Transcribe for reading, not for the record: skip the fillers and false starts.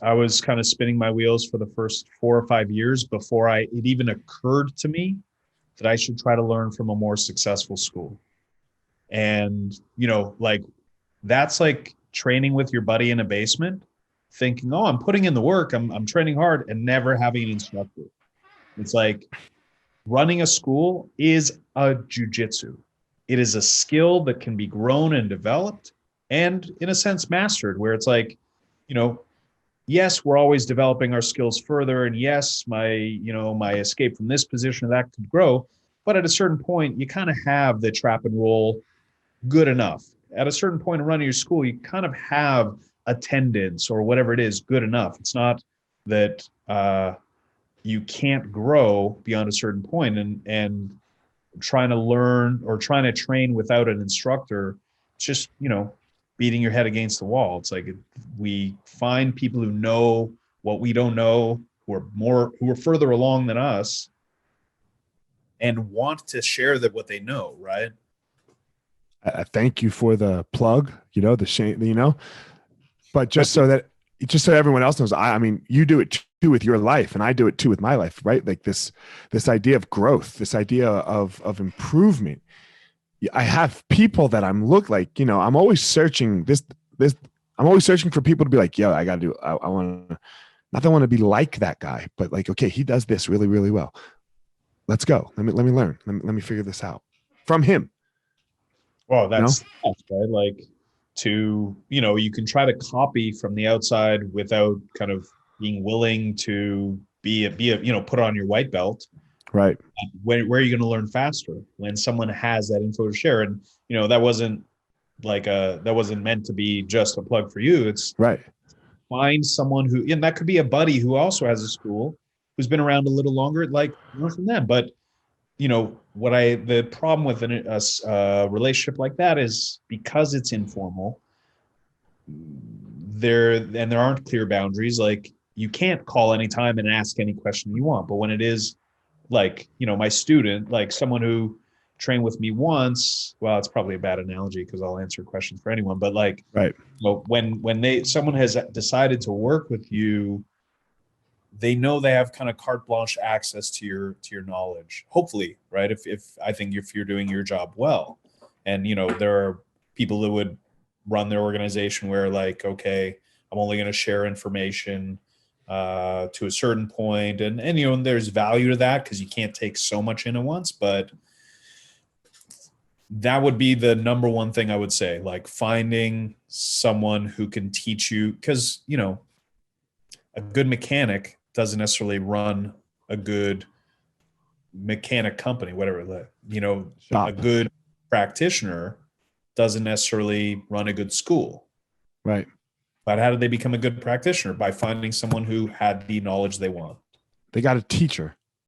I was kind of spinning my wheels for the first 4 or 5 years before it even occurred to me that I should try to learn from a more successful school. And, like that's like training with your buddy in a basement, thinking, oh, I'm putting in the work, I'm training hard, and never having an instructor. It's like running a school is a jujitsu. It is a skill that can be grown and developed and, in a sense, mastered, where it's like, you know, yes, we're always developing our skills further. And yes, my escape from this position, that could grow. But at a certain point, you kind of have the trap and roll good enough. At a certain point in running your school, you kind of have attendance or whatever it is good enough. It's not that you can't grow beyond a certain point, and trying to learn or trying to train without an instructor, it's just, beating your head against the wall. It's like we find people who know what we don't know, who are further along than us, and want to share that what they know, right? I thank you for the plug, the shame, but But just so everyone else knows, I mean, you do it too with your life, and I do it too with my life, right? Like this idea of growth, this idea of improvement. I have people that I'm always searching I'm always searching for people to be like, yo, I got to do, I want to, not that I want to be like that guy, but like, okay, he does this really, really well. Let's go. Let me learn. Let me figure this out from him. well, You know? that's right. Like you can try to copy from the outside without kind of being willing to put on your white belt. Right. Where are you going to learn faster when someone has that info to share? And that wasn't that wasn't meant to be just a plug for you. It's Right. find someone who, and that could be a buddy who also has a school, who's been around a little longer, like learn from them. But the problem with a relationship like that is because it's informal, there aren't clear boundaries. Like you can't call anytime and ask any question you want. But when it is like, my student, like someone who trained with me once, well, it's probably a bad analogy because I'll answer questions for anyone, but like, Right. when someone has decided to work with you, they know they have kind of carte blanche access to your knowledge, hopefully, right? If you're doing your job well. And there are people that would run their organization where, like, okay, I'm only going to share information to a certain point, and there's value to that because you can't take so much in at once. But that would be the number one thing I would say, like finding someone who can teach you, because a good mechanic doesn't necessarily run a good mechanic company, whatever that, a Shop. good practitioner doesn't necessarily run a good school. Right. But how did they become a good practitioner? By finding someone who had the knowledge they want. They got a teacher.